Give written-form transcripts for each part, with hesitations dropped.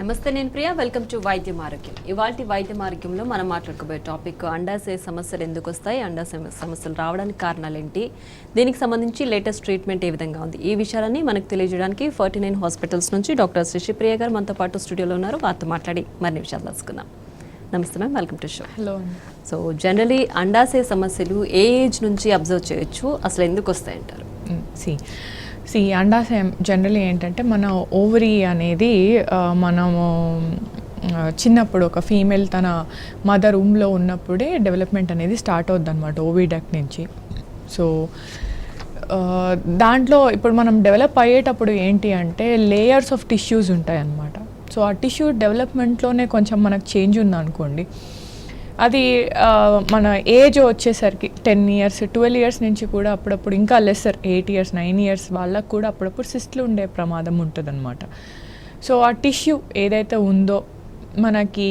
నమస్తే, నేను Priya. Welcome to వైద్యం ఆరోగ్యం. ఇవాల్టి వైద్యం ఆరోగ్యంలో మనం మాట్లాడుకోబోయే టాపిక్ అండాశయ సమస్యలు ఎందుకు వస్తాయి, అండాశయ సమస్యలు రావడానికి కారణాలు ఏంటి, దీనికి సంబంధించి లేటెస్ట్ ట్రీట్మెంట్ ఏ విధంగా ఉంది, ఈ విషయాలన్నీ మనకు తెలియజేయడానికి 49 హాస్పిటల్స్ నుంచి డాక్టర్ శ్రీప్రియ గారు మనతో పాటు స్టూడియోలో ఉన్నారు. వారితో మాట్లాడి మరిన్ని విషయాలు తెలుసుకుందాం. నమస్తే ma'am, welcome to show. Hello. So generally అండాశయ సమస్యలు ఏ ఏజ్ నుంచి అబ్జర్వ్ చేయొచ్చు, అసలు ఎందుకు వస్తాయంటారు? అండాశయం జనరల్లీ ఏంటంటే మన ఓవరీ అనేది మనము చిన్నప్పుడు ఒక ఫీమేల్ తన మదర్ రూమ్లో ఉన్నప్పుడే డెవలప్మెంట్ అనేది స్టార్ట్ అవుద్ది అనమాట ఓవిడక్ట్ నుంచి. సో దాంట్లో ఇప్పుడు మనం డెవలప్ అయ్యేటప్పుడు ఏంటి అంటే లేయర్స్ ఆఫ్ టిష్యూస్ ఉంటాయి అన్నమాట. సో ఆ టిష్యూ డెవలప్మెంట్లోనే కొంచెం మనకు చేంజ్ ఉందనుకోండి, అది మన ఏజ్ వచ్చేసరికి 10 years 12 years నుంచి కూడా అప్పుడప్పుడు ఇంకా లెస్సర్ 8 years 9 years వాళ్ళకు కూడా అప్పుడప్పుడు సిస్ట్లు ఉండే ప్రమాదం ఉంటుందన్నమాట. సో ఆ టిష్యూ ఏదైతే ఉందో మనకి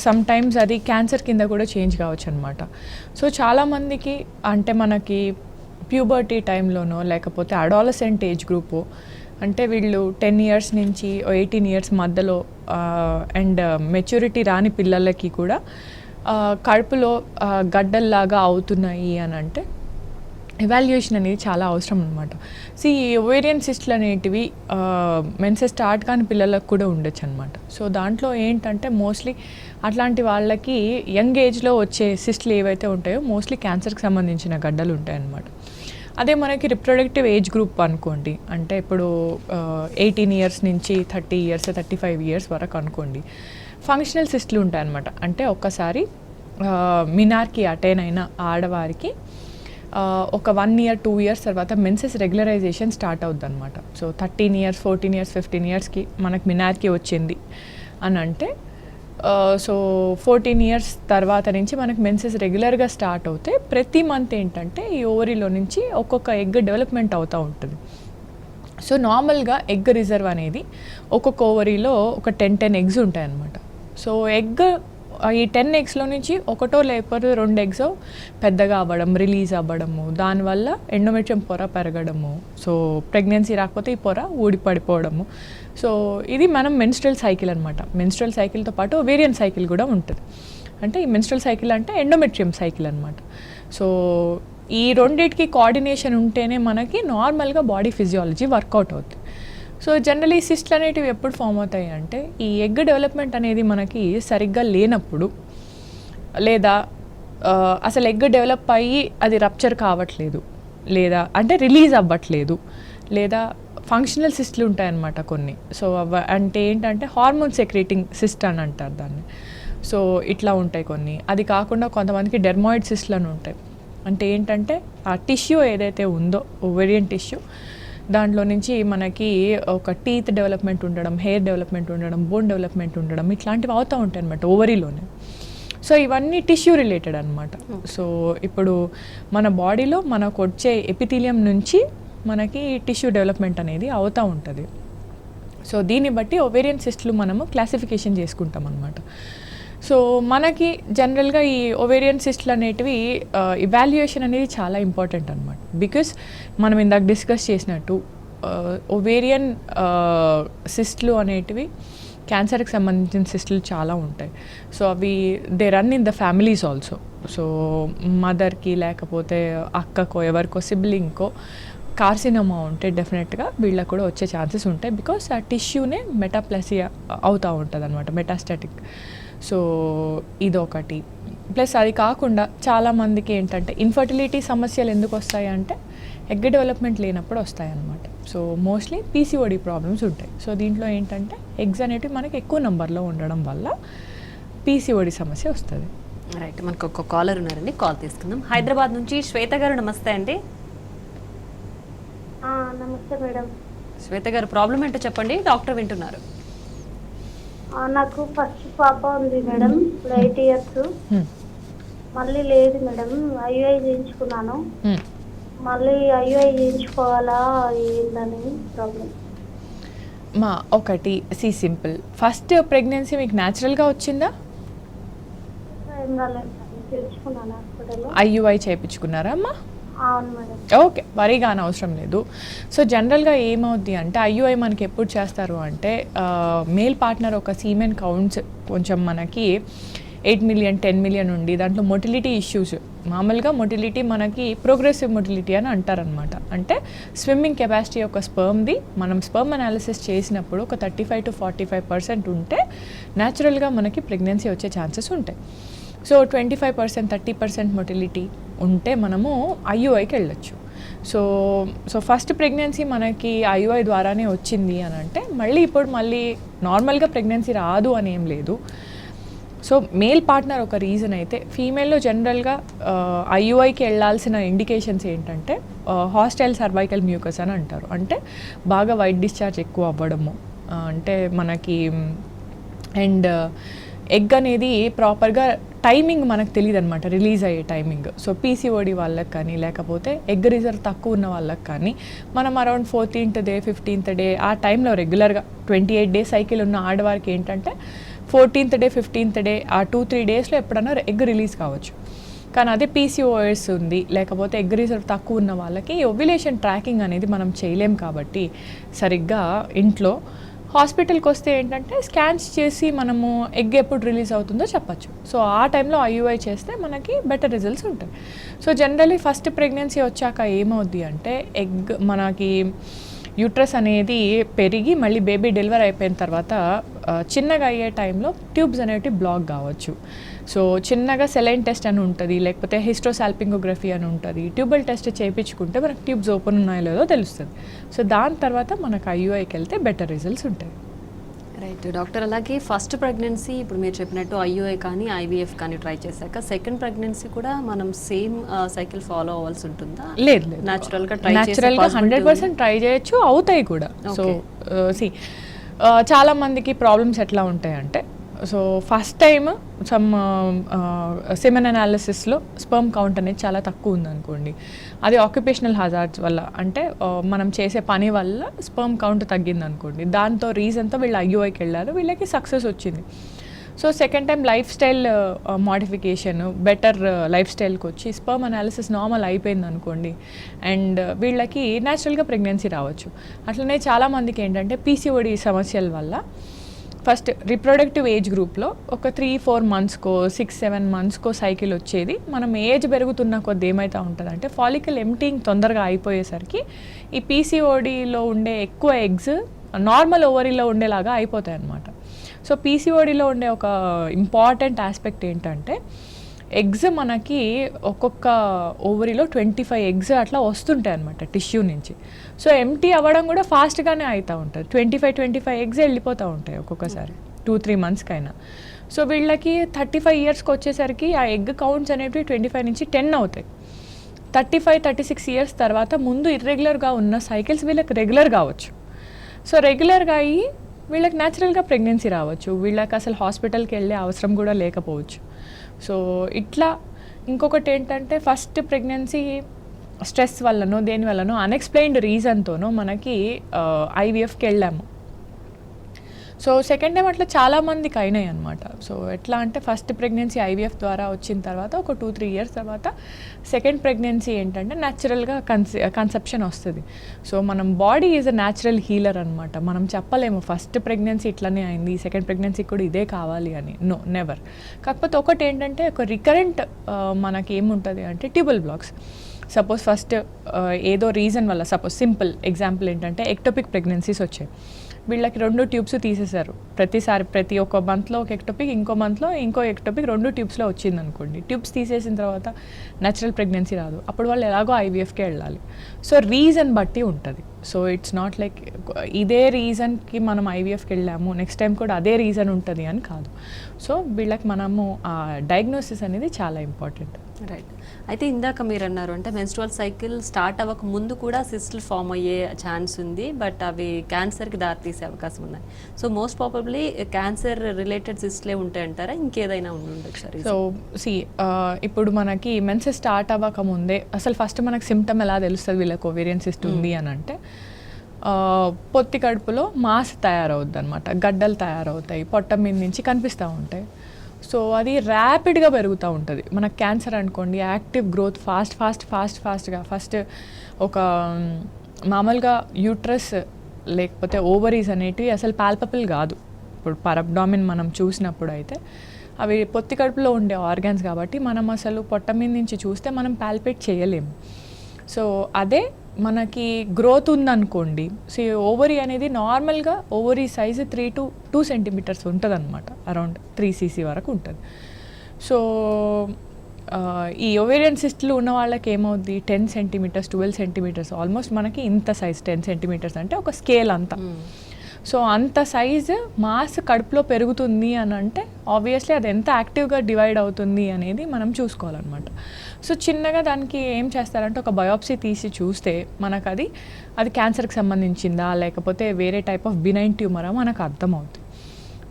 సమ్ టైమ్స్ అది క్యాన్సర్ కింద కూడా చేంజ్ కావచ్చు అనమాట. సో చాలామందికి అంటే మనకి ప్యూబర్టీ టైంలోనో లేకపోతే అడాలసెంట్ ఏజ్ గ్రూపు అంటే వీళ్ళు 10 years నుంచి 18 years మధ్యలో అండ్ మెచ్యూరిటీ రాని పిల్లలకి కూడా కడుపులో గడ్డల్లాగా అవుతున్నాయి అని అంటే ఎవాల్యుయేషన్ అనేది చాలా అవసరం అనమాట. ఓవేరియన్ సిస్ట్లు అనేటివి మెన్సెస్ స్టార్ట్ కాని పిల్లలకు కూడా ఉండొచ్చు అనమాట. సో దాంట్లో ఏంటంటే మోస్ట్లీ అట్లాంటి వాళ్ళకి యంగ్ ఏజ్లో వచ్చే సిస్ట్లు ఏవైతే ఉంటాయో మోస్ట్లీ క్యాన్సర్కి సంబంధించిన గడ్డలు ఉంటాయన్నమాట. అదే మనకి రిప్రొడక్టివ్ ఏజ్ గ్రూప్ అనుకోండి, అంటే ఇప్పుడు 18 years నుంచి 30 years 35 years వరకు అనుకోండి, ఫంక్షనల్ సిస్ట్లు ఉంటాయన్నమాట. అంటే ఒక్కసారి మినార్కి అటైన్ అయిన ఆడవారికి ఒక 1 year 2 years తర్వాత మెన్సెస్ రెగ్యులరైజేషన్ స్టార్ట్ అవుద్ది అనమాట. సో 13 years 14 years 15 yearsకి మనకు మినార్కి వచ్చింది అని అంటే సో 14 years తర్వాత నుంచి మనకు మెన్సెస్ రెగ్యులర్గా స్టార్ట్ అవుతే ప్రతి మంత్ ఏంటంటే ఈ ఓవరీలో నుంచి ఒక్కొక్క ఎగ్ డెవలప్మెంట్ అవుతూ ఉంటుంది. సో నార్మల్గా ఎగ్ రిజర్వ్ అనేది ఒక్కొక్క ఓవరీలో ఒక 10 eggs ఉంటాయన్నమాట. సో ఎగ్ ఈ 10 eggsలో నుంచి ఒకటో లేకపోతే 2 eggs పెద్దగా అవ్వడం, రిలీజ్ అవ్వడము, దానివల్ల ఎండోమెట్రియం పొర పెరగడము, సో ప్రెగ్నెన్సీ రాకపోతే ఈ పొర ఊడిపడిపోవడము. సో ఇది మనం మెన్స్ట్రల్ సైకిల్ అనమాట. మెన్స్ట్రల్ సైకిల్తో పాటు ఓవేరియన్ సైకిల్ కూడా ఉంటుంది. అంటే ఈ మెన్స్ట్రల్ సైకిల్ అంటే ఎండోమెట్రియం సైకిల్ అనమాట. సో ఈ రెండింటికి కోఆర్డినేషన్ ఉంటేనే మనకి నార్మల్గా బాడీ ఫిజియాలజీ వర్కౌట్ అవుతుంది. సో జనరలీ సిస్ట్లు అనేటివి ఎప్పుడు ఫామ్ అవుతాయి అంటే ఈ ఎగ్ డెవలప్మెంట్ అనేది మనకి సరిగ్గా లేనప్పుడు, లేదా అసలు ఎగ్ డెవలప్ అయ్యి అది రప్చర్ కావట్లేదు, లేదా అంటే రిలీజ్ అవ్వట్లేదు, లేదా ఫంక్షనల్ సిస్ట్లు ఉంటాయన్నమాట కొన్ని. సో అంటే ఏంటంటే హార్మోన్ సెక్రేటింగ్ సిస్ట్ అని అంటారు దాన్ని. సో ఇట్లా ఉంటాయి కొన్ని. అది కాకుండా కొంతమందికి డెర్మాయిడ్ సిస్ట్లు అని ఉంటాయి. అంటే ఏంటంటే ఆ టిష్యూ ఏదైతే ఉందో ఓవేరియన్ టిష్యూ దాంట్లో నుంచి మనకి ఒక టీత్ డెవలప్మెంట్ ఉండడం, హెయిర్ డెవలప్మెంట్ ఉండడం, బోన్ డెవలప్మెంట్ ఉండడం, ఇట్లాంటివి అవుతూ ఉంటాయి అన్నమాట ఓవరీలోనే. సో ఇవన్నీ టిష్యూ రిలేటెడ్ అనమాట. సో ఇప్పుడు మన బాడీలో మనకు వచ్చే ఎపిథీలియం నుంచి మనకి టిష్యూ డెవలప్మెంట్ అనేది అవుతూ ఉంటుంది. సో దీన్ని బట్టి ఓవేరియన్ సిస్ట్లు మనము క్లాసిఫికేషన్ చేసుకుంటాం అన్నమాట. సో మనకి జనరల్గా ఈ ఓవేరియన్ సిస్ట్లు అనేటివి ఇవాల్యుయేషన్ అనేది చాలా ఇంపార్టెంట్ అనమాట. బికాస్ మనం ఇందాక డిస్కస్ చేసినట్టు ఓవేరియన్ సిస్ట్లు అనేటివి క్యాన్సర్కి సంబంధించిన సిస్ట్లు చాలా ఉంటాయి. సో అవి they run in the families also. So మదర్కి లేకపోతే అక్కకో ఎవరికో సిబ్లింగ్కో కార్సినోమా ఉంటే డెఫినెట్గా వీళ్ళకు కూడా వచ్చే ఛాన్సెస్ ఉంటాయి. బికాస్ ఆ టిష్యూనే మెటాప్లసియా అవుతూ ఉంటుంది అనమాట, మెటాస్టాటిక్. సో ఇదొకటి. ప్లస్ అది కాకుండా చాలామందికి ఏంటంటే ఇన్ఫర్టిలిటీ సమస్యలు ఎందుకు వస్తాయి అంటే ఎగ్ డెవలప్మెంట్ లేనప్పుడు వస్తాయి అన్నమాట. సో మోస్ట్లీ పీసీఓడి ప్రాబ్లమ్స్ ఉంటాయి. సో దీంట్లో ఏంటంటే ఎగ్స్ అనేటివి మనకి ఎక్కువ నెంబర్లో ఉండడం వల్ల పీసీఓడి సమస్య వస్తుంది. రైట్, మనకు ఒక కాలర్ ఉన్నారండి, కాల్ తీసుకుందాం. హైదరాబాద్ నుంచి శ్వేత గారు, నమస్తే అండి. నమస్తే మేడం. శ్వేత గారు, ప్రాబ్లం ఏంటో చెప్పండి, డాక్టర్ వింటున్నారు. నాకు ఫస్ట్ పాప ఉంది మేడం, 8 years. మళ్ళీ లేదు మేడం, ఐయుఐ చేయించుకున్నాను. మళ్ళీ ఐయుఐ చేయించుకోవాలా ఏందని ప్రాబ్లం. ఒకటి సింపుల్. ఫస్ట్ ప్రెగ్నెన్సీ మీకు న్యాచురల్గా వచ్చిందా? ఏం కాలేదు, చేయించుకున్నాను హాస్పిటల్లో. ఐయుఐ చేయించుకున్నారా అమ్మా? అవును మేడం. ఓకే, వరీ కానీ అవసరం లేదు. సో జనరల్గా ఏమవుద్ది అంటే ఐయుఐ మనకి ఎప్పుడు చేస్తారు అంటే మేల్ పార్ట్నర్ ఒక సీమెన్ కౌంట్స్ కొంచెం మనకి 8 మిలియన్ 10 మిలియన్ ఉండి దాంట్లో మొటిలిటీ ఇష్యూస్, మామూలుగా మొటిలిటీ మనకి ప్రోగ్రెసివ్ మొటిలిటీ అని అంటారనమాట. అంటే స్విమ్మింగ్ కెపాసిటీ యొక్క స్పర్మ్ది మనం స్పర్మ్ అనాలిసిస్ చేసినప్పుడు ఒక 35 to 45% ఉంటే న్యాచురల్గా మనకి ప్రెగ్నెన్సీ వచ్చే ఛాన్సెస్ ఉంటాయి. సో 25% 30% మొటిలిటీ ఉంటే మనము ఐయుఐకి వెళ్ళొచ్చు. సో ఫస్ట్ ప్రెగ్నెన్సీ మనకి ఐయుఐ ద్వారానే వచ్చింది అని అంటే మళ్ళీ నార్మల్గా ప్రెగ్నెన్సీ రాదు అని ఏం లేదు. సో మేల్ పార్ట్నర్ ఒక రీజన్ అయితే, ఫీమేల్లో జనరల్గా ఐయుఐకి వెళ్ళాల్సిన ఇండికేషన్స్ ఏంటంటే హాస్టైల్ సర్వైకల్ మ్యూకస్ అని అంటారు. అంటే బాగా వైట్ డిశ్చార్జ్ ఎక్కువ అవ్వడము, అంటే మనకి అండ్ ఎగ్ అనేది ప్రాపర్గా టైమింగ్ మనకు తెలియదు అనమాట, రిలీజ్ అయ్యే టైమింగ్. సో పీసీఓడి వాళ్ళకి కానీ లేకపోతే ఎగ్ రిజర్వ్ తక్కువ ఉన్న వాళ్ళకి కానీ మనం around 14th day 15th day ఆ టైంలో రెగ్యులర్గా 28 days సైకిల్ ఉన్న ఆడవారికి ఏంటంటే 14th డే 15th డే ఆ 2-3 daysలో ఎప్పుడన్నా ఎగ్ రిలీజ్ కావచ్చు. కానీ అదే పీసీఓఎస్ ఉంది లేకపోతే ఎగ్ రిజర్వ్ తక్కువ ఉన్న వాళ్ళకి ఓవ్యులేషన్ ట్రాకింగ్ అనేది మనం చేయలేం కాబట్టి సరిగ్గా ఇంట్లో హాస్పిటల్కి వస్తే ఏంటంటే స్కాన్స్ చేసి మనము ఎగ్ ఎప్పుడు రిలీజ్ అవుతుందో చెప్పచ్చు. సో ఆ టైంలో ఐయుఐ చేస్తే మనకి బెటర్ రిజల్ట్స్ ఉంటాయి. సో జనరలీ ఫస్ట్ ప్రెగ్నెన్సీ వచ్చాక ఏమవుద్ది అంటే ఎగ్ మనకి యూట్రస్ అనేది పెరిగి మళ్ళీ బేబీ డెలివరీ అయిపోయిన తర్వాత చిన్నగా అయ్యే టైంలో ట్యూబ్స్ అనేవి బ్లాక్ కావచ్చు. సో చిన్నగా సెలైన్ టెస్ట్ అని ఉంటుంది, లేకపోతే హిస్టోసాల్పింగోగ్రఫీ అని ఉంటుంది. ట్యూబల్ టెస్ట్ చేయించుకుంటే మనకు ట్యూబ్స్ ఓపెన్ ఉన్నాయో లేదో తెలుస్తుంది. సో దాని తర్వాత మనకు ఐయుఐకి వెళ్తే బెటర్ రిజల్ట్స్ ఉంటాయి. రైట్ డాక్టర్, అలాగే ఫస్ట్ ప్రెగ్నెన్సీ ఇప్పుడు మీరు చెప్పినట్టు ఐయుఐ కానీ ఐవీఎఫ్ కానీ ట్రై చేశాక సెకండ్ ప్రెగ్నెన్సీ కూడా మనం సేమ్ సైకిల్ ఫాలో అవ్వాల్సి ఉంటుందా? లేదు, న్యాచురల్గా 100% ట్రై చేయొచ్చు, అవుతాయి కూడా. సో చాలా మందికి ప్రాబ్లమ్స్ ఎట్లా ఉంటాయంటే, so first time some semen అనాలిసిస్లో స్పర్మ్ కౌంట్ అనేది చాలా తక్కువ ఉందనుకోండి, అది ఆక్యుపేషనల్ హజార్డ్స్ వల్ల అంటే మనం చేసే పని వల్ల స్పర్మ్ కౌంట్ తగ్గింది అనుకోండి, దాంతో రీజన్తో వీళ్ళు ఐయుఐకి వెళ్ళారు, వీళ్ళకి సక్సెస్ వచ్చింది. So second time lifestyle modification, better లైఫ్ స్టైల్కి వచ్చి స్పర్మ్ అనాలిసిస్ నార్మల్ అయిపోయింది అనుకోండి అండ్ వీళ్ళకి న్యాచురల్గా ప్రెగ్నెన్సీ రావచ్చు. అట్లనే చాలామందికి ఏంటంటే పీసీఓడి సమస్యల వల్ల ఫస్ట్ రిప్రొడక్టివ్ ఏజ్ గ్రూప్లో ఒక 3-4 monthskో 6-7 monthskో సైకిల్ వచ్చేది. మనం ఏజ్ పెరుగుతున్న కొద్ది ఏమైతే ఉంటుందంటే ఫాలికల్ ఎంప్టింగ్ తొందరగా అయిపోయేసరికి ఈ పీసీఓడిలో ఉండే ఎక్కువ ఎగ్స్ నార్మల్ ఓవరీలో ఉండేలాగా అయిపోతాయి అన్నమాట. సో పీసీఓడిలో ఉండే ఒక ఇంపార్టెంట్ ఆస్పెక్ట్ ఏంటంటే ఎగ్స్ మనకి ఒక్కొక్క ఓవరీలో 25 eggs అట్లా వస్తుంటాయి అనమాట టిష్యూ నుంచి. సో ఎంటీ అవ్వడం కూడా ఫాస్ట్గానే అవుతూ ఉంటుంది. 25 eggs వెళ్ళిపోతూ ఉంటాయి ఒక్కొక్కసారి 2-3 monthsకైనా. సో వీళ్ళకి 35 yearsకి వచ్చేసరికి ఆ ఎగ్ కౌంట్స్ అనేవి 25 నుంచి 10 అవుతాయి. 35-36 years తర్వాత ముందు ఇర్రెగ్యులర్గా ఉన్న సైకిల్స్ వీళ్ళకి రెగ్యులర్ కావచ్చు. సో రెగ్యులర్గా అయ్యి వీళ్ళకి న్యాచురల్గా ప్రెగ్నెన్సీ రావచ్చు, వీళ్ళకి అసలు హాస్పిటల్కి వెళ్ళే అవసరం కూడా లేకపోవచ్చు. సో ఇట్లా ఇంకొకటి ఏంటంటే ఫస్ట్ ప్రెగ్నెన్సీ స్ట్రెస్ వల్లనో దేని వల్లనో అన్ఎక్స్ప్లెయిన్డ్ రీజన్తోనో మనకి ఐవీఎఫ్కి వెళ్ళాము. సో సెకండ్ టైం అట్లా చాలామందికి అయినాయి అనమాట. సో ఎట్లా అంటే ఫస్ట్ ప్రెగ్నెన్సీ ఐవీఎఫ్ ద్వారా వచ్చిన తర్వాత ఒక 2-3 years తర్వాత సెకండ్ ప్రెగ్నెన్సీ ఏంటంటే న్యాచురల్గా కన్సెప్షన్ వస్తుంది. సో మనం body is a natural healer అనమాట. మనం చెప్పలేము ఫస్ట్ ప్రెగ్నెన్సీ ఇట్లనే అయింది సెకండ్ ప్రెగ్నెన్సీ కూడా ఇదే కావాలి అని, నో నెవర్. కాకపోతే ఒకటి ఏంటంటే ఒక రికరెంట్ మనకి ఏముంటుంది అంటే ట్యూబల్ బ్లాక్స్. సపోజ్ ఫస్ట్ ఏదో రీజన్ వల్ల, సపోజ్ సింపుల్ ఎగ్జాంపుల్ ఏంటంటే ఎక్టోపిక్ ప్రెగ్నెన్సీస్ వచ్చాయి, వీళ్ళకి 2 tubes తీసేశారు. ప్రతి ఒక్క మంత్లో ఒక ఎక్టోపిక్, ఇంకో మంత్లో ఇంకో ఎక్టోపిక్ 2 tubesలో వచ్చింది అనుకోండి. ట్యూబ్స్ తీసేసిన తర్వాత న్యాచురల్ ప్రెగ్నెన్సీ రాదు, అప్పుడు వాళ్ళు ఎలాగో ఐవీఎఫ్కే వెళ్ళాలి. సో రీజన్ బట్టి ఉంటుంది. సో ఇట్స్ నాట్ లైక్ ఇదే రీజన్కి మనం ఐవీఎఫ్కి వెళ్ళాము నెక్స్ట్ టైం కూడా అదే రీజన్ ఉంటుంది అని కాదు. సో వీళ్ళకి మనము ఆ డయాగ్నోసిస్ అనేది చాలా ఇంపార్టెంట్. రైట్. అయితే ఇందాక మీరు అన్నారు అంటే మెన్స్ట్రువల్ సైకిల్ స్టార్ట్ అవ్వక ముందు కూడా సిస్టులు ఫామ్ అయ్యే ఛాన్స్ ఉంది, బట్ అవి క్యాన్సర్కి దారితీసే అవకాశం ఉన్నాయి. So most probably cancer related సిస్టులే ఉంటాయంటారా, ఇంకేదైనా ఉండొచ్చు? సో ఇప్పుడు మనకి మెన్సెస్ స్టార్ట్ అవ్వక ముందే అసలు ఫస్ట్ మనకు సిమ్టమ్ ఎలా తెలుస్తుంది వీళ్ళకి ఓవేరియన్ సిస్ట్ ఉంది అని అంటే పొత్తి కడుపులో మాస్ తయారవుద్ది అనమాట, గడ్డలు తయారవుతాయి, పొట్ట మీద నుంచి కనిపిస్తూ ఉంటాయి. సో అది ర్యాపిడ్గా పెరుగుతూ ఉంటుంది. మనకు క్యాన్సర్ అనుకోండి, యాక్టివ్ గ్రోత్ ఫాస్ట్గా ఫస్ట్ ఒక మామూలుగా యూట్రస్ లేకపోతే ఓవరీస్ అనేటివి అసలు పాల్పబుల్ కాదు. ఇప్పుడు పరబ్డామిన్ మనం చూసినప్పుడు అయితే అవి పొత్తి కడుపులో ఉండే ఆర్గాన్స్ కాబట్టి మనం అసలు పొట్ట మీద నుంచి చూస్తే మనం పాల్పేట్ చేయలేము. సో అదే మనకి గ్రోత్ ఉందనుకోండి, సో ఓవరీ అనేది నార్మల్గా ఓవరీ సైజు 3 to 2 సెంటీమీటర్స్ ఉంటుంది అనమాట, అరౌండ్ 3 cc వరకు ఉంటుంది. సో ఈ ఓవేరియన్ సిస్ట్లు ఉన్న వాళ్ళకి ఏమవుద్ది, 10 సెంటీమీటర్స్ 12 సెంటీమీటర్స్ ఆల్మోస్ట్ మనకి ఇంత సైజ్ 10 సెంటీమీటర్స్ అంటే ఒక స్కేల్ అంతా. సో అంత సైజు మాస్ కడుపులో పెరుగుతుంది అని అంటే ఆబ్వియస్లీ అది ఎంత యాక్టివ్గా డివైడ్ అవుతుంది అనేది మనం చూసుకోవాలన్నమాట. సో చిన్నగా దానికి ఏం చేస్తారంటే ఒక బయోప్సీ తీసి చూస్తే మనకు అది క్యాన్సర్కి సంబంధించిందా లేకపోతే వేరే టైప్ ఆఫ్ బినైన్ ట్యూమరా మనకు అర్థమవుతుంది.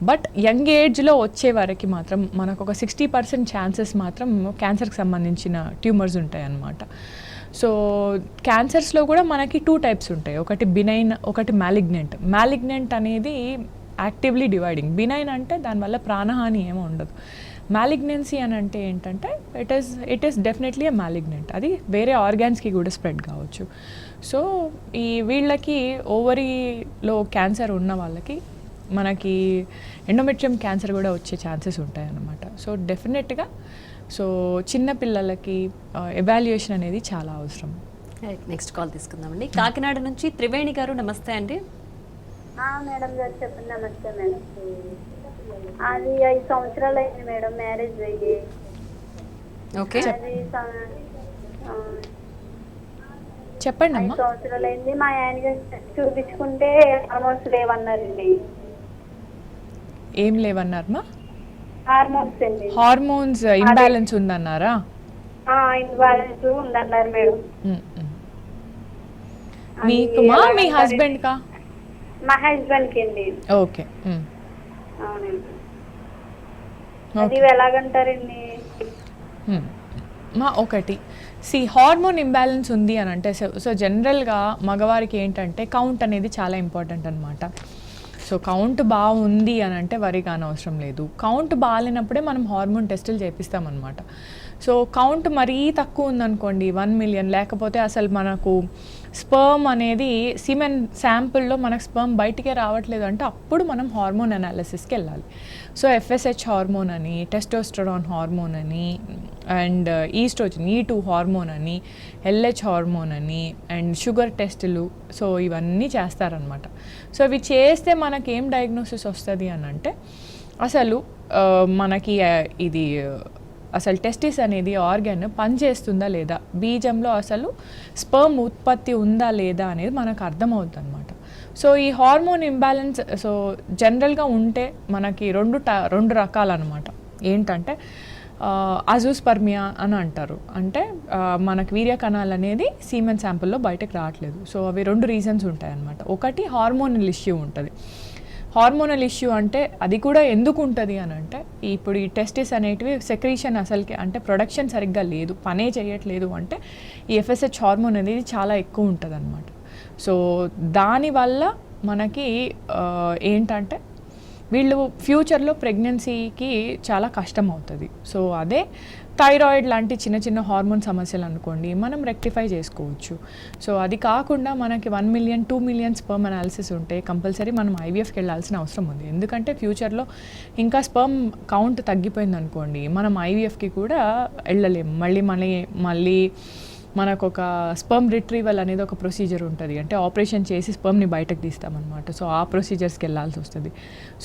బట్ యంగ్ ఏజ్లో వచ్చే వరకు మాత్రం మనకు ఒక 60% ఛాన్సెస్ మాత్రం క్యాన్సర్కి సంబంధించిన ట్యూమర్స్ ఉంటాయి అన్నమాట. సో క్యాన్సర్స్లో కూడా మనకి 2 టైప్స్ ఉంటాయి, ఒకటి బినైన్, ఒకటి మ్యాలిగ్నెంట్. మ్యాలిగ్నెంట్ అనేది యాక్టివ్లీ డివైడింగ్, బినైన్ అంటే దానివల్ల ప్రాణహాని ఏమీ ఉండదు. మ్యాలిగ్నెన్సీ అని అంటే ఏంటంటే it is definitely A malignant, అది వేరే ఆర్గాన్స్కి కూడా స్ప్రెడ్ కావచ్చు. సో వీళ్ళకి ఓవరీలో క్యాన్సర్ ఉన్న వాళ్ళకి మనకి ఎండోమెట్రియం క్యాన్సర్ కూడా వచ్చే ఛాన్సెస్ ఉంటాయి అన్నమాట. సో డెఫినెట్గా సో చిన్నపిల్లలకి ఎవాల్యుయేషన్ అనేది చాలా అవసరం. నెక్స్ట్ కాల్ తీసుకుందామండి. కాకినాడ నుంచి త్రివేణి గారు, నమస్తే అండి. మేడం గారు చెప్పండి. నమస్తే మేడం. అది 5 సంవత్సరాలు అయింది మేడం మ్యారేజ్ అయ్యి. ఓకే, చెప్పండి అమ్మా. 5 సంవత్సరాలు అయింది. మా ఆయన చూపించుకుంటే హార్మోన్స్ లేవన్నారండి. ఏం లేవన్నారమ్మా? హార్మోన్స్ అండి. హార్మోన్స్ ఇంబ్యాలెన్స్ ఉందన్నారా? ఇంబ్యాలెన్స్ ఉందన్నారు మేడం. మీకు మీ హస్బెండ్ కా? మా హస్బెండ్ కి అండి. ఓకే, అవునండి. అది ఎలాగంటారండి? ఒకటి హార్మోన్ ఇంబ్యాలెన్స్ ఉంది అని అంటే సో జనరల్గా మగవారికి ఏంటంటే కౌంట్ అనేది చాలా ఇంపార్టెంట్ అనమాట. సో కౌంట్ బాగుంది అని అంటే వరి కానవసరం లేదు. కౌంట్ బాగాలేనప్పుడే మనం హార్మోన్ టెస్టులు చేపిస్తామన్నమాట. సో కౌంట్ మరీ తక్కువ ఉందనుకోండి, 1 million, లేకపోతే అసలు మనకు స్పర్మ్ అనేది సిమెన్ శాంపుల్లో మనకు స్పర్మ్ బయటికే రావట్లేదు అంటే అప్పుడు మనం హార్మోన్ అనాలిసిస్కి వెళ్ళాలి. సో FSH హార్మోన్ అని, టెస్టోస్టెరాన్ హార్మోన్ అని, అండ్ ఈస్ట్రోజన్ E2 హార్మోన్ అని, LH హార్మోన్ అని, అండ్ షుగర్ టెస్టులు, సో ఇవన్నీ చేస్తారనమాట. సో ఇవి చేస్తే మనకేం డయాగ్నోసిస్ వస్తుంది అని అంటే అసలు మనకి ఇది అసలు టెస్టిస్ అనేది ఆర్గాన్ పనిచేస్తుందా లేదా, బీజంలో అసలు స్పర్మ్ ఉత్పత్తి ఉందా లేదా అనేది మనకు అర్థమవుతుంది అనమాట. సో ఈ హార్మోన్ ఇంబ్యాలెన్స్ సో జనరల్గా ఉంటే మనకి రెండు రకాలన్నమాట. ఏంటంటే అజూస్పర్మియా అని అంటారు, అంటే మనకు వీర్య కణాలు అనేది సీమెన్ శాంపుల్లో బయటకు రావట్లేదు. సో అవి 2 రీజన్స్ ఉంటాయి అన్నమాట. ఒకటి హార్మోనల్ ఇష్యూ ఉంటుంది. హార్మోనల్ ఇష్యూ అంటే అది కూడా ఎందుకు ఉంటుంది అని అంటే ఇప్పుడు ఈ టెస్టిస్ అనేటివి సెక్రీషన్ అసలుకి అంటే ప్రొడక్షన్ సరిగ్గా లేదు, పనే చేయట్లేదు అంటే ఈ FSH హార్మోన్ అనేది చాలా ఎక్కువ ఉంటుంది అన్నమాట. సో దానివల్ల మనకి ఏంటంటే వీళ్ళు ఫ్యూచర్లో ప్రెగ్నెన్సీకి చాలా కష్టం అవుతుంది. సో అదే థైరాయిడ్ లాంటి చిన్న చిన్న హార్మోన్ సమస్యలు అనుకోండి మనం రెక్టిఫై చేసుకోవచ్చు. సో అది కాకుండా మనకి 1 million 2 million స్పర్మ్ అనాలిసిస్ ఉంటే కంపల్సరీ మనం IVFకి వెళ్ళాల్సిన అవసరం ఉంది. ఎందుకంటే ఫ్యూచర్లో ఇంకా స్పర్మ్ కౌంట్ తగ్గిపోయింది అనుకోండి మనం IVFకి కూడా వెళ్ళలేము. మళ్ళీ మనకు ఒక స్పర్మ్ రిట్రీవల్ అనేది ఒక ప్రొసీజర్ ఉంటుంది, అంటే ఆపరేషన్ చేసి స్పర్మ్ని బయటకు తీస్తామన్నమాట. సో ఆ ప్రొసీజర్స్కి వెళ్ళాల్సి వస్తుంది.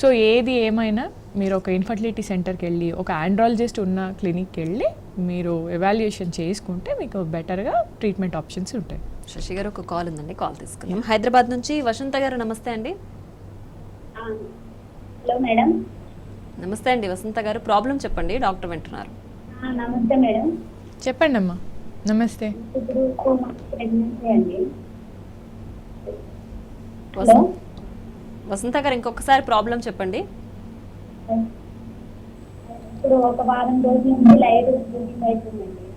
సో ఏది ఏమైనా మీరు ఒక ఇన్ఫర్టిలిటీ సెంటర్కి వెళ్ళి ఒక ఆండ్రాలజిస్ట్ ఉన్న క్లినిక్కి వెళ్ళి మీరు ఎవాల్యుయేషన్ చేసుకుంటే మీకు బెటర్గా ట్రీట్మెంట్ ఆప్షన్స్ ఉంటాయి. శశి గారు ఒక కాల్ ఉందండి, కాల్ తీసుకుందాం. హైదరాబాద్ నుంచి వసంత గారు, నమస్తే అండి. Hello madam. నమస్తే అండి వసంత గారు, ప్రాబ్లం చెప్పండి, డాక్టర్ వింటున్నారు. నమస్తే మేడం. చెప్పండి అమ్మా. నమస్తే. ఇప్పుడు 2 months ప్రెగ్నెన్సీ అండి. వసంత గారు ఇంకొకసారి ప్రాబ్లం చెప్పండి. ఇప్పుడు ఒక వారం రోజుల నుంచి లైట్ బ్లీడింగ్ అవుతుందండి.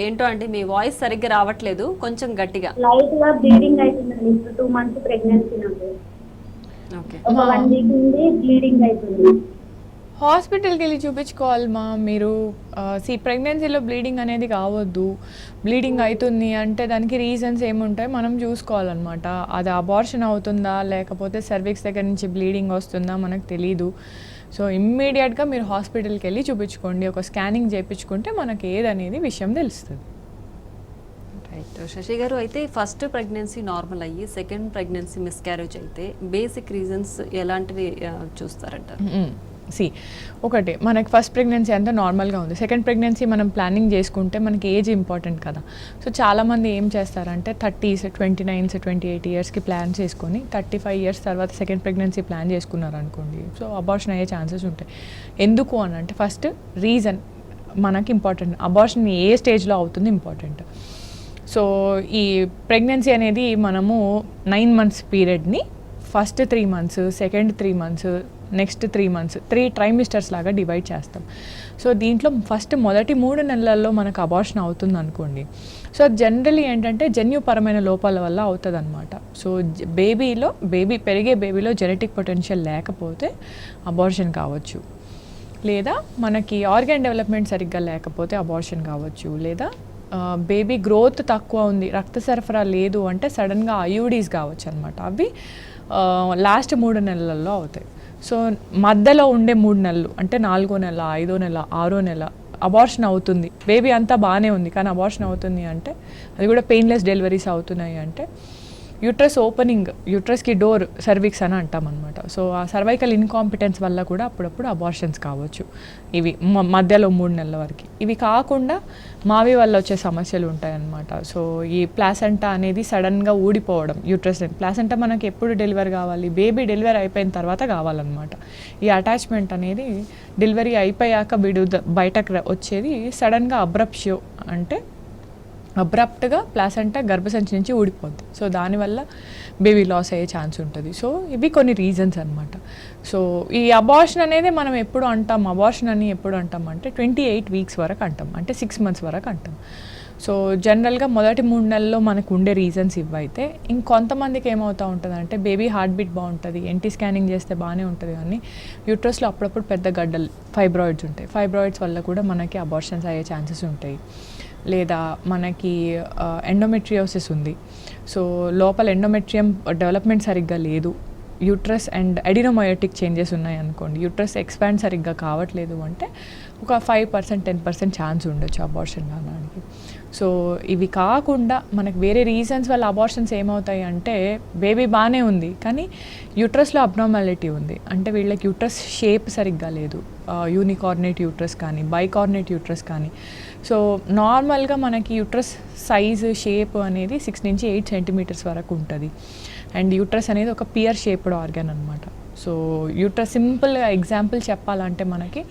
ఏంటో అండి మీ వాయిస్ సరిగ్గా రావట్లేదు, కొంచెం గట్టిగా. లైట్ గా బ్లీడింగ్ అవుతుందండి. ఇప్పుడు 2 months ప్రెగ్నెన్సీ నాకు. ఓకే, ఒక 1 week నుండి బ్లీడింగ్ అవుతుంది. హాస్పిటల్కి వెళ్ళి చూపించుకోవాలమ్మా మీరు. ప్రెగ్నెన్సీలో బ్లీడింగ్ అనేది కావద్దు. బ్లీడింగ్ అవుతుంది అంటే దానికి రీజన్స్ ఏముంటాయి మనం చూసుకోవాలన్నమాట. అది అబార్షన్ అవుతుందా లేకపోతే సర్విక్స్ దగ్గర నుంచి బ్లీడింగ్ వస్తుందా మనకు తెలీదు. సో ఇమ్మీడియట్గా మీరు హాస్పిటల్కి వెళ్ళి చూపించుకోండి. ఒక స్కానింగ్ చేయించుకుంటే మనకి ఏదనేది విషయం తెలుస్తుంది. రైట్ శశి గారు, అయితే ఫస్ట్ ప్రెగ్నెన్సీ నార్మల్ అయ్యి సెకండ్ ప్రెగ్నెన్సీ మిస్క్యారేజ్ అయితే బేసిక్ రీజన్స్ ఎలాంటివి చూస్తారంటారు? ఒకటి మనకి ఫస్ట్ ప్రెగ్నెన్సీ అంతా నార్మల్గా ఉంది. సెకండ్ ప్రెగ్నెన్సీ మనం ప్లానింగ్ చేసుకుంటే మనకి ఏజ్ ఇంపార్టెంట్ కదా. సో చాలామంది ఏం చేస్తారంటే 30s, 29s, 28 ఇయర్స్కి ప్లాన్ చేసుకొని 35 ఇయర్స్ తర్వాత సెకండ్ ప్రెగ్నెన్సీ ప్లాన్ చేసుకున్నారు అనుకోండి. సో అబార్షన్ అయ్యే ఛాన్సెస్ ఉంటాయి. ఎందుకు అని అంటే ఫస్ట్ రీజన్ మనకి ఇంపార్టెంట్. అబార్షన్ ఏ స్టేజ్లో అవుతుంది ఇంపార్టెంట్. సో ఈ ప్రెగ్నెన్సీ అనేది మనము 9 months పీరియడ్ని first 3 months, second 3 months, next 3 months 3 trimesters లాగా డివైడ్ చేస్తాం. సో దీంట్లో ఫస్ట్ మొదటి 3 నెలల్లో మనకు అబార్షన్ అవుతుంది అనుకోండి. సో జనరలీ ఏంటంటే జన్యుపరమైన లోపాల వల్ల అవుతుంది అనమాట. సో పెరిగే బేబీలో జెనెటిక్ పొటెన్షియల్ లేకపోతే అబార్షన్ కావచ్చు, లేదా మనకి ఆర్గాన్ డెవలప్మెంట్ సరిగ్గా లేకపోతే అబార్షన్ కావచ్చు, లేదా బేబీ గ్రోత్ తక్కువ ఉంది, రక్త సరఫరా లేదు అంటే సడన్గా ఐయుడీస్ కావచ్చు అనమాట. అవి లాస్ట్ 3 నెలల్లో అవుతాయి. సో మధ్యలో ఉండే 3 నెలలు అంటే 4వ నెల, 5వ నెల, 6వ నెల అబార్షన్ అవుతుంది. బేబీ అంతా బాగానే ఉంది కానీ అబార్షన్ అవుతుంది అంటే, అది కూడా పెయిన్లెస్ డెలివరీస్ అవుతున్నాయి అంటే యూట్రస్ ఓపెనింగ్, యూట్రస్కి డోర్ సర్విక్స్ అని అంటాం అనమాట. సో ఆ సర్వైకల్ ఇన్కాంపిటెన్స్ వల్ల కూడా అప్పుడప్పుడు అబార్షన్స్ కావచ్చు. ఇవి మధ్యలో 3 నెలల వరకు. ఇవి కాకుండా మావి వల్ల వచ్చే సమస్యలు ఉంటాయన్నమాట. సో ఈ ప్లాసెంటా అనేది సడన్గా ఊడిపోవడం, యూట్రస్ ప్లాసెంటా మనకి ఎప్పుడు డెలివరీ కావాలి, బేబీ డెలివరీ అయిపోయిన తర్వాత కావాలన్నమాట. ఈ అటాచ్మెంట్ అనేది డెలివరీ అయిపోయాక బయటకు వచ్చేది సడన్గా అబ్రప్షియో అంటే అబ్రప్ట్గా ప్లాసెంటా గర్భసంచి నుంచి ఊడిపోద్ది. సో దానివల్ల బేబీ లాస్ అయ్యే ఛాన్స్ ఉంటుంది. సో ఇవి కొన్ని రీజన్స్ అనమాట. సో ఈ అబార్షన్ అనేది మనం ఎప్పుడు అంటాం, అబార్షన్ అని ఎప్పుడు అంటాం అంటే 28 weeks వరకు అంటాం, అంటే 6 months వరకు అంటాం. సో జనరల్గా మొదటి 3 నెలల్లో మనకు ఉండే రీజన్స్ ఇవైతే, ఇంకొంతమందికి ఏమవుతూ ఉంటుంది అంటే బేబీ హార్ట్ బీట్ బాగుంటుంది, ఎన్టీ స్కానింగ్ చేస్తే బాగానే ఉంటుంది, కానీ యూట్రస్లో అప్పుడప్పుడు పెద్ద గడ్డలు ఫైబ్రాయిడ్స్ ఉంటాయి. ఫైబ్రాయిడ్స్ వల్ల కూడా మనకి అబార్షన్స్ అయ్యే ఛాన్సెస్ ఉంటాయి. లేదా మనకి ఎండోమెట్రియోసిస్ ఉంది. సో లోపల ఎండోమెట్రియం డెవలప్మెంట్ సరిగ్గా లేదు, యూట్రస్ అండ్ అడినోమయోటిక్ చేంజెస్ ఉన్నాయి అనుకోండి, యూట్రస్ ఎక్స్పాండ్ సరిగ్గా కావట్లేదు అంటే ఒక 5%, 10% ఛాన్స్ ఉండొచ్చు అబార్షన్ కావడానికి. సో ఇవి కాకుండా మనకు వేరే రీజన్స్ వల్ల అబార్షన్స్ ఏమవుతాయి అంటే బేబీ బాగానే ఉంది కానీ యూట్రస్లో అబ్నార్మాలిటీ ఉంది, అంటే వీళ్ళకి యూట్రస్ షేప్ సరిగ్గా లేదు, యూనికార్నేట్ యూట్రస్ కానీ బైకార్నేట్ యూట్రస్ కానీ. సో నార్మల్గా మనకి యూట్రస్ సైజు షేప్ అనేది 6 నుంచి 8 centimeters వరకు ఉంటుంది. అండ్ యూట్రస్ అనేది ఒక పియర్ షేప్డ్ ఆర్గాన్ అనమాట. సో యూట్రస్ సింపుల్గా ఎగ్జాంపుల్ చెప్పాలంటే మనకి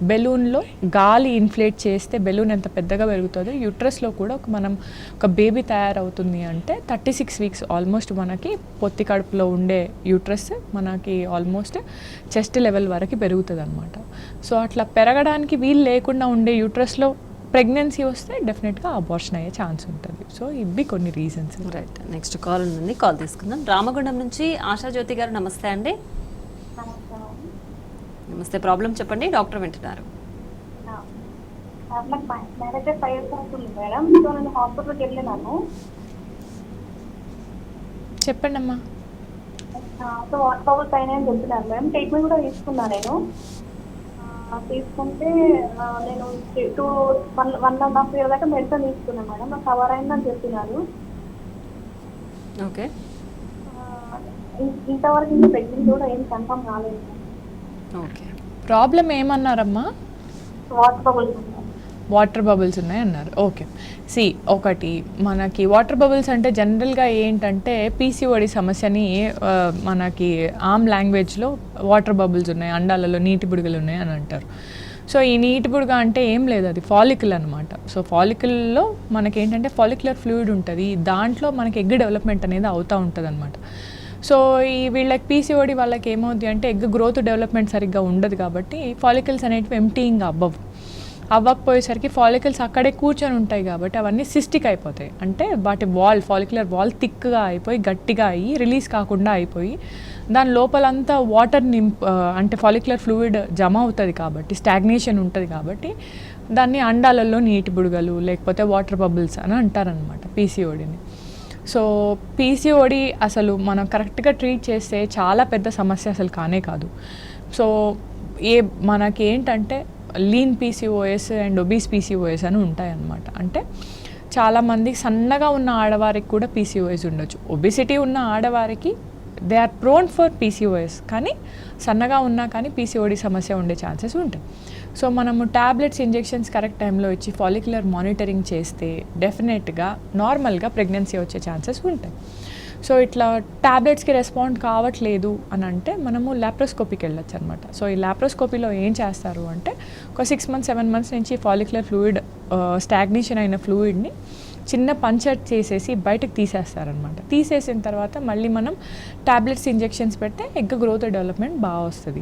బెలూన్లో గాలి ఇన్ఫ్లేట్ చేస్తే బెలూన్ ఎంత పెద్దగా పెరుగుతుందో యూట్రస్లో కూడా మనం ఒక బేబీ తయారవుతుంది అంటే 36 weeks ఆల్మోస్ట్ మనకి పొత్తి కడుపులో ఉండే యూట్రస్ మనకి ఆల్మోస్ట్ చెస్ట్ లెవెల్ వరకు పెరుగుతుంది అనమాట. సో అట్లా పెరగడానికి వీలు లేకుండా ఉండే యూట్రస్లో ప్రెగ్నెన్సీ వస్తే డెఫినెట్గా అబార్షన్ అయ్యే ఛాన్స్ ఉంటుంది. సో ఇవి కొన్ని రీజన్స్. రైట్, నెక్స్ట్ కాల్ ఉంది, కాల్ తీసుకుందాం. రామగుండం నుంచి ఆశాజ్యోతి గారు, నమస్తే అండి. నమస్తే, ప్రాబ్లం చెప్పండి, డాక్టర్ వింటున్నారు. నాకు మ్యారేజ్ 5 years అవుతుంది మేడం. సో నేను హాస్పిటల్కి వెళ్ళినాను. చెప్పండి అమ్మా. సో వాటర్ బబుల్స్ అయినాయని చెప్తున్నాను మేడం. ట్రీట్మెంట్ కూడా తీసుకున్నాను నేను. తీసుకుంటే నేను 1.5 years దాకా మెడిసిన్ తీసుకున్నాను మేడం. నాకు కవర్ అయిందని చెప్పినారు. ఓకే, ఇంతవరకు ఇంకా ప్రెగ్నెన్సీ కూడా ఏం కన్ఫర్మ్ కాలేదు. ఓకే, ప్రాబ్లం ఏమన్నారమ్మా? వాటర్ బబుల్స్ ఉన్నాయి అన్నారు. ఓకే, ఒకటి మనకి వాటర్ బబుల్స్ అంటే జనరల్గా ఏంటంటే పీసీఓడి సమస్యని మనకి ఆమ్ లాంగ్వేజ్లో వాటర్ బబుల్స్ ఉన్నాయి, అండాలలో నీటి బుడగలు ఉన్నాయి అని అంటారు. సో ఈ నీటి బుడగ అంటే ఏం లేదు, అది ఫాలికల్ అనమాట. సో ఫాలికల్లో మనకేంటంటే ఫాలిక్యులర్ ఫ్లూయిడ్ ఉంటుంది, దాంట్లో మనకి ఎగ్ డెవలప్మెంట్ అనేది అవుతూ ఉంటుంది అనమాట. సో ఈ వీళ్ళకి పీసీఓడి వాళ్ళకి ఏమవుతుంది అంటే ఎగ్ గ్రోత్ డెవలప్మెంట్ సరిగ్గా ఉండదు కాబట్టి ఫాలికల్స్ అనేటివి ఎంప్టీయింగ్ అవ్వవు. అవ్వకపోయేసరికి ఫాలికల్స్ అక్కడే కూర్చొని ఉంటాయి కాబట్టి అవన్నీ సిస్టిక్ అయిపోతాయి. అంటే వాటి ఫాలిక్యులర్ వాల్ థిక్గా అయిపోయి గట్టిగా అయ్యి రిలీజ్ కాకుండా అయిపోయి దాని లోపలంతా వాటర్ అంటే ఫాలిక్యులర్ ఫ్లూయిడ్ జమ అవుతుంది కాబట్టి స్టాగ్నేషన్ ఉంటుంది కాబట్టి దాన్ని అండాలలో నీటి బుడగలు లేకపోతే వాటర్ బబుల్స్ అని అంటారనమాట పీసీఓడిని. సో పీసీఓడి అసలు మనం కరెక్ట్గా ట్రీట్ చేస్తే చాలా పెద్ద సమస్య అసలు కానే కాదు. సో మనకి ఏంటంటే lean PCOS and obese PCOS అని ఉంటాయన్నమాట. అంటే చాలామంది సన్నగా ఉన్న ఆడవారికి కూడా పీసీఓఎస్ ఉండొచ్చు. ఒబిసిటీ ఉన్న ఆడవారికి they are prone for PCOS, కానీ సన్నగా ఉన్నా కానీ పీసీఓడి సమస్య ఉండే ఛాన్సెస్ ఉంటాయి. సో మనము ట్యాబ్లెట్స్ ఇంజెక్షన్స్ కరెక్ట్ టైంలో ఇచ్చి ఫాలిక్యులర్ మానిటరింగ్ చేస్తే డెఫినెట్గా నార్మల్గా ప్రెగ్నెన్సీ వచ్చే ఛాన్సెస్ ఉంటాయి. సో ఇట్లా ట్యాబ్లెట్స్కి రెస్పాండ్ కావట్లేదు అని అంటే మనము లాప్రోస్కోపీకి వెళ్ళొచ్చు అనమాట. సో ఈ లాప్రోస్కోపీలో ఏం చేస్తారు అంటే ఒక 6 months 7 months నుంచి ఫాలిక్యులర్ ఫ్లూయిడ్ స్టాగ్నేషన్ అయిన ఫ్లూయిడ్ని చిన్న పంచర్ చేసేసి బయటకు తీసేస్తారనమాట. తీసేసిన తర్వాత మళ్ళీ మనం ట్యాబ్లెట్స్ ఇంజెక్షన్స్ పెడితే ఎగ్ గ్రోత్ డెవలప్మెంట్ బాగా వస్తుంది.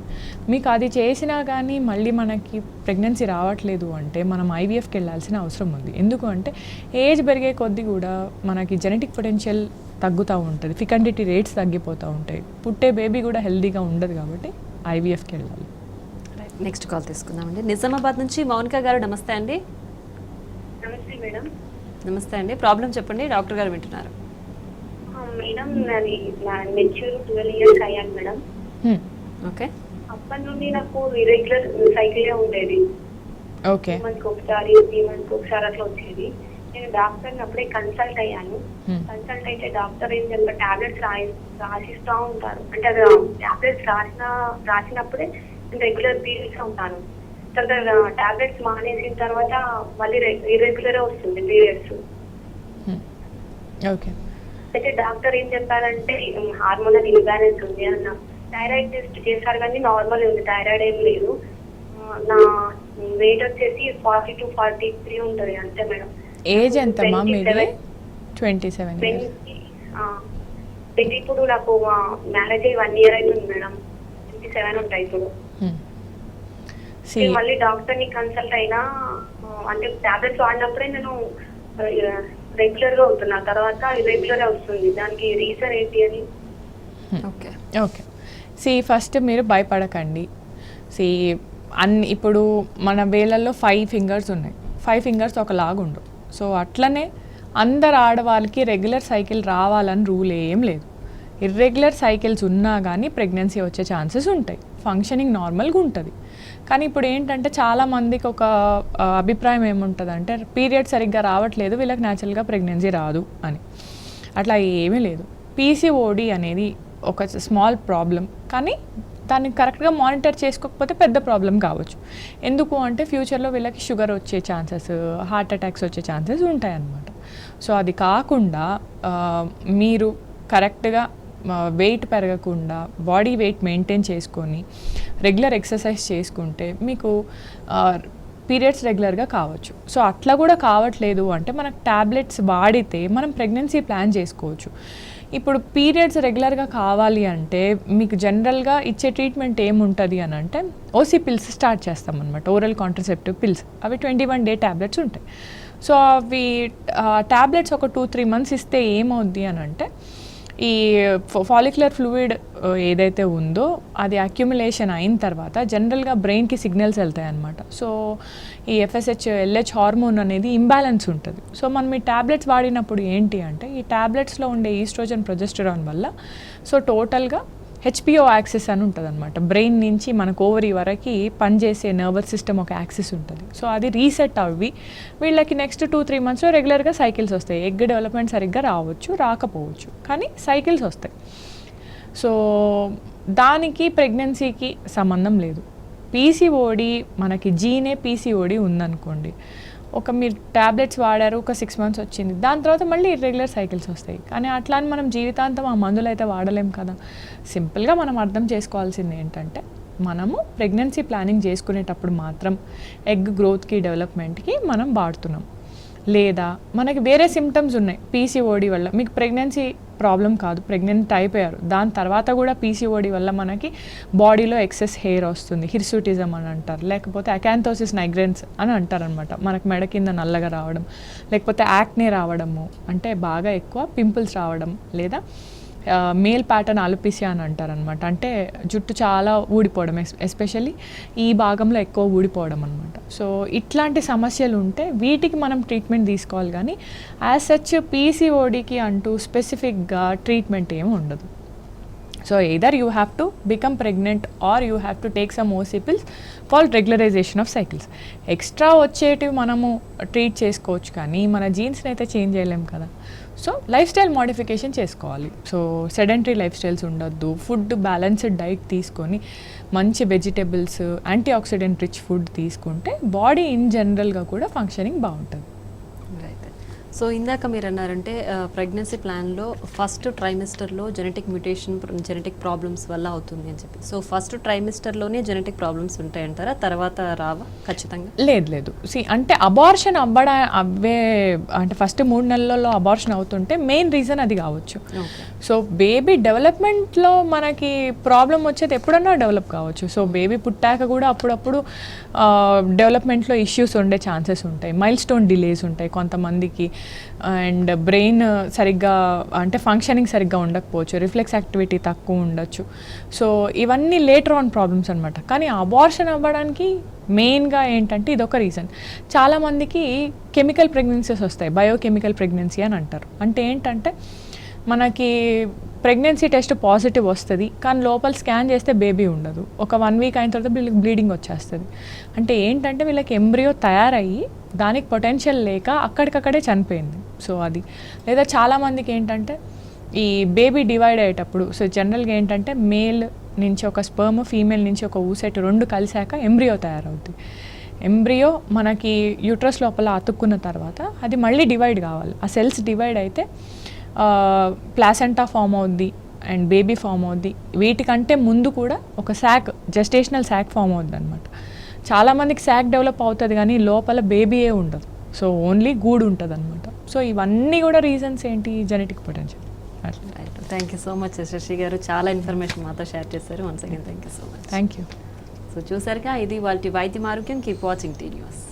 మీకు అది చేసినా కానీ మళ్ళీ మనకి ప్రెగ్నెన్సీ రావట్లేదు అంటే మనం ఐవీఎఫ్కి వెళ్ళాల్సిన అవసరం ఉంది. ఎందుకు అంటే ఏజ్ పెరిగే కొద్దీ కూడా మనకి జెనెటిక్ పొటెన్షియల్ తగ్గుతూ ఉంటుంది, ఫికండిటీ రేట్స్ తగ్గిపోతూ ఉంటాయి, పుట్టే బేబీ కూడా హెల్తీగా ఉండదు కాబట్టి ఐవీఎఫ్కి వెళ్ళాలి. నెక్స్ట్ కాల్ తీసుకుందామండి. నిజామాబాద్ నుంచి మౌనిక గారు, నమస్తే అండి. నమస్తే మేడం. నమస్తే అండి, ప్రాబ్లం చెప్పండి, డాక్టర్ గారు వింటున్నారు. మేడం నాది మెచ్యూర్ 12 years అయ్యాను మేడం. ఓకే. అప్పటి నుండి నాకు ఇరెగ్యులర్ సైకిలే ఉండేది. ఓకే. మంత్కి ఒకసారి 3 months ఒకసారి అట్లా వచ్చేది. నేను డాక్టర్ని అప్పుడే కన్సల్ట్ అయ్యాను. కన్సల్ట్ అయితే డాక్టర్ ఏం చెప్పారు, టాబ్లెట్స్ రాసిస్తూ ఉంటారు. అంటే అది టాబ్లెట్స్ రాసినప్పుడే నేను రెగ్యులర్ పీరియడ్స్ ఉంటాను. తర్వాత టాబ్లెట్స్ మానేసిన తర్వాత మళ్ళీ ఇర్రెగ్యులర్ వస్తుంది పీరియడ్స్. ఓకే. అయితే డాక్టర్ ఏం చెప్పారంటే హార్మోనల్ ఇంబ్యాలెన్స్ ఉంది అన్న. థైరాయిడ్ టెస్ట్ చేశారు కానీ నార్మల్ ఉంది, థైరాయిడ్ ఏం లేదు. నా వెయిట్ వచ్చేసి 42-43 ఉంటుంది అంతే మేడం. ఏజ్ ఎంతమ్మా మీది? 27 years. ఇప్పుడు నాకు మ్యారేజ్ అయ్యి 1 year అవుతుంది మేడం. 27 ఉంటాయి ఇప్పుడు. మళ్ళీ డాక్టర్ ని కన్సల్ట్ అయినా అంటే టాబ్లెట్స్ వాడినప్పుడే నేను రెగ్యులర్ గా అవుతున్నా, తర్వాత ఇర్రెగ్యులర్ వస్తుంది. దానికి రీజన్ ఏంటి అని? ఓకే. ఓకే. ఫస్ట్ మీరు భయపడకండి. ఇప్పుడు మన వేలల్లో 5 fingers ఉన్నాయి. 5 fingers ఒకలాగా ఉండవు. సో అట్లనే అందరు ఆడవాళ్ళకి రెగ్యులర్ సైకిల్ రావాలని రూల్ ఏం లేదు. ఇర్రెగ్యులర్ సైకిల్స్ ఉన్నా కానీ ప్రెగ్నెన్సీ వచ్చే ఛాన్సెస్ ఉంటాయి, ఫంక్షనింగ్ నార్మల్గా ఉంటుంది. కానీ ఇప్పుడు ఏంటంటే చాలామందికి ఒక అభిప్రాయం ఏముంటుంది అంటే పీరియడ్ సరిగ్గా రావట్లేదు, వీళ్ళకి న్యాచురల్గా ప్రెగ్నెన్సీ రాదు అని. అట్లా ఏమీ లేదు. పీసీఓడి అనేది ఒక స్మాల్ ప్రాబ్లం, కానీ దాన్ని కరెక్ట్గా మానిటర్ చేసుకోకపోతే పెద్ద ప్రాబ్లం కావచ్చు. ఎందుకు అంటే ఫ్యూచర్లో వీళ్ళకి షుగర్ వచ్చే ఛాన్సెస్, హార్ట్ అటాక్స్ వచ్చే ఛాన్సెస్ ఉంటాయన్నమాట. సో అది కాకుండా మీరు కరెక్ట్గా వెయిట్ పెరగకుండా బాడీ వెయిట్ మెయింటైన్ చేసుకొని రెగ్యులర్ ఎక్సర్సైజ్ చేసుకుంటే మీకు పీరియడ్స్ రెగ్యులర్గా కావచ్చు. సో అట్లా కూడా కావట్లేదు అంటే మనకు ట్యాబ్లెట్స్ వాడితే మనం ప్రెగ్నెన్సీ ప్లాన్ చేసుకోవచ్చు. ఇప్పుడు పీరియడ్స్ రెగ్యులర్గా కావాలి అంటే మీకు జనరల్గా ఇచ్చే ట్రీట్మెంట్ ఏముంటుంది అని అంటే ఓసీ పిల్స్ స్టార్ట్ చేస్తామన్నమాట, ఓరల్ కాంట్రసెప్టివ్ పిల్స్. అవి 21 day ట్యాబ్లెట్స్ ఉంటాయి. సో అవి ట్యాబ్లెట్స్ ఒక 2-3 months ఇస్తే ఏమవుద్ది అని అంటే ఈ ఫాలిక్యులర్ ఫ్లూయిడ్ ఏదైతే ఉందో అది అక్యుములేషన్ అయిన తర్వాత జనరల్గా బ్రెయిన్కి సిగ్నల్స్ వెళ్తాయి అన్నమాట. సో ఈ ఎఫ్ఎస్హెచ్ ఎల్హెచ్ హార్మోన్ అనేది ఇంబ్యాలెన్స్ ఉంటుంది. సో మనం ఈ ట్యాబ్లెట్స్ వాడినప్పుడు ఏంటి అంటే ఈ ట్యాబ్లెట్స్లో ఉండే ఈస్ట్రోజన్ ప్రొజెస్టరాన్ వల్ల సో టోటల్గా హెచ్పిఓ యాక్సిస్ అని ఉంటుంది అనమాట. బ్రెయిన్ నుంచి మనకు ఓవరీ వరకు పనిచేసే నర్వస్ సిస్టమ్ ఒక యాక్సిస్ ఉంటుంది. సో అది రీసెట్ అవ్వి వీళ్ళకి నెక్స్ట్ 2-3 monthsలో రెగ్యులర్గా సైకిల్స్ వస్తాయి. ఎగ్ డెవలప్మెంట్ సరిగ్గా రావచ్చు, రాకపోవచ్చు, కానీ సైకిల్స్ వస్తాయి. సో దానికి ప్రెగ్నెన్సీకి సంబంధం లేదు. పీసీఓడి మనకి జీనే పీసీఓడి ఉందనుకోండి, మీరు ట్యాబ్లెట్స్ వాడారు, ఒక 6 months వచ్చింది, దాని తర్వాత మళ్ళీ ఇర్రెగ్యులర్ సైకిల్స్ వస్తాయి. కానీ అట్లా అని మనం జీవితాంతం ఆ మందులు అయితే వాడలేం కదా. సింపుల్గా మనం అర్థం చేసుకోవాల్సింది ఏంటంటే మనము ప్రెగ్నెన్సీ ప్లానింగ్ చేసుకునేటప్పుడు మాత్రం ఎగ్ గ్రోత్కి డెవలప్మెంట్కి మనం వాడుతున్నాం. లేదా మనకి వేరే సిమ్టమ్స్ ఉన్నాయి పీసీఓడి వల్ల. మీకు ప్రెగ్నెన్సీ ప్రాబ్లం కాదు, ప్రెగ్నెంట్ అయిపోయారు, దాని తర్వాత కూడా పీసీఓడి వల్ల మనకి బాడీలో ఎక్సెస్ హెయిర్ వస్తుంది, హిర్సుటిజం అని అంటారు, లేకపోతే అకాంథోసిస్ నైగ్రెన్స్ అని అంటారనమాట. మనకు మెడ కింద నల్లగా రావడం, లేకపోతే యాక్నే రావడము, అంటే బాగా ఎక్కువ పింపుల్స్ రావడం, లేదా మేల్ ప్యాటర్న్ అలోపేసియా అని అంటారనమాట. అంటే జుట్టు చాలా ఊడిపోవడం, ఎస్పెషల్లీ ఈ భాగంలో ఎక్కువ ఊడిపోవడం అనమాట. సో ఇట్లాంటి సమస్యలు ఉంటే వీటికి మనం ట్రీట్మెంట్ తీసుకోవాలి, కానీ యాజ్ సచ్ పీసీఓడికి అంటూ స్పెసిఫిక్గా ట్రీట్మెంట్ ఏమి ఉండదు. So either you have to become pregnant or you have to take some OC pills for regularization of cycles. Extra వచ్చేటివి మనము ట్రీట్ చేసుకోవచ్చు, కానీ మన జీన్స్ని అయితే చేంజ్ చేయలేం కదా. సో లైఫ్ స్టైల్ మోడిఫికేషన్ చేసుకోవాలి. సో సెడెంటరీ లైఫ్ స్టైల్స్ ఉండొద్దు, ఫుడ్ బ్యాలెన్స్డ్ డైట్ తీసుకొని మంచి vegetables, anti oxidant rich food తీసుకుంటే బాడీ ఇన్ జనరల్గా కూడా ఫంక్షనింగ్ బాగుంటుంది. సో ఇందాక మీరు అన్నారంటే ప్రెగ్నెన్సీ ప్లాన్లో ఫస్ట్ ట్రైమిస్టర్లో జెనెటిక్ మ్యూటేషన్, జెనెటిక్ ప్రాబ్లమ్స్ వల్ల అవుతుంది అని చెప్పి. సో ఫస్ట్ ట్రైమిస్టర్లోనే జెనెటిక్ ప్రాబ్లమ్స్ ఉంటాయంటారా, తర్వాత రావా ఖచ్చితంగా? లేదు అంటే అబార్షన్ అవే అంటే ఫస్ట్ 3 నెలల్లో అబార్షన్ అవుతుంటే మెయిన్ రీజన్ అది కావచ్చు. సో బేబీ డెవలప్మెంట్లో మనకి ప్రాబ్లం వచ్చేది ఎప్పుడన్నా డెవలప్ కావచ్చు. సో బేబీ పుట్టాక కూడా అప్పుడప్పుడు డెవలప్మెంట్లో ఇష్యూస్ ఉండే ఛాన్సెస్ ఉంటాయి, మైల్ స్టోన్ డిలేస్ ఉంటాయి కొంతమందికి, అండ్ బ్రెయిన్ సరిగ్గా అంటే ఫంక్షనింగ్ సరిగ్గా ఉండకపోవచ్చు, రిఫ్లెక్స్ యాక్టివిటీ తక్కువ ఉండొచ్చు. సో ఇవన్నీ లేటర్ ఆన్ ప్రాబ్లమ్స్ అనమాట. కానీ అబార్షన్ అవ్వడానికి మెయిన్గా ఏంటంటే ఇదొక రీజన్. చాలామందికి కెమికల్ ప్రెగ్నెన్సీస్ వస్తాయి, బయోకెమికల్ ప్రెగ్నెన్సీ అని అంటారు. అంటే ఏంటంటే మనకి ప్రెగ్నెన్సీ టెస్ట్ పాజిటివ్ వస్తుంది, కానీ లోపల స్కాన్ చేస్తే బేబీ ఉండదు. ఒక 1 వీక్ అయిన తర్వాత వీళ్ళకి బ్లీడింగ్ వచ్చేస్తుంది. అంటే ఏంటంటే వీళ్ళకి ఎంబ్రియో తయారయ్యి దానికి పొటెన్షియల్ లేక అక్కడికక్కడే చనిపోయింది. సో అది, లేదా చాలామందికి ఏంటంటే ఈ బేబీ డివైడ్ అయ్యేటప్పుడు, సో జనరల్గా ఏంటంటే మేల్ నుంచి ఒక స్పర్మ్, ఫీమేల్ నుంచి ఒక ఊసెట్ 2 కలిసాక ఎంబ్రియో తయారవుతుంది. ఎంబ్రియో మనకి యూట్రస్ లోపల అతుక్కున్న తర్వాత అది మళ్ళీ డివైడ్ కావాలి. ఆ సెల్స్ డివైడ్ అయితే ప్లాసెంటా ఫామ్ అవుద్ది అండ్ బేబీ ఫామ్ అవుద్ది. వీటికంటే ముందు కూడా ఒక శాక్, జెస్టేషనల్ శాక్ ఫామ్ అవుద్ది అనమాట. చాలామందికి శాక్ డెవలప్ అవుతుంది కానీ లోపల బేబీయే ఉండదు. సో ఓన్లీ గూడు ఉంటుంది అనమాట. సో ఇవన్నీ కూడా రీజన్స్ ఏంటి, genetic potential. Thank you so much Shashi గారు, చాలా ఇన్ఫర్మేషన్ మాతో షేర్ చేశారు. Once again thank you so much. Thank you. So చూసారుగా, ఇది వాళ్ళ వైద్యం ఆరోగ్యం. Keep watching T news.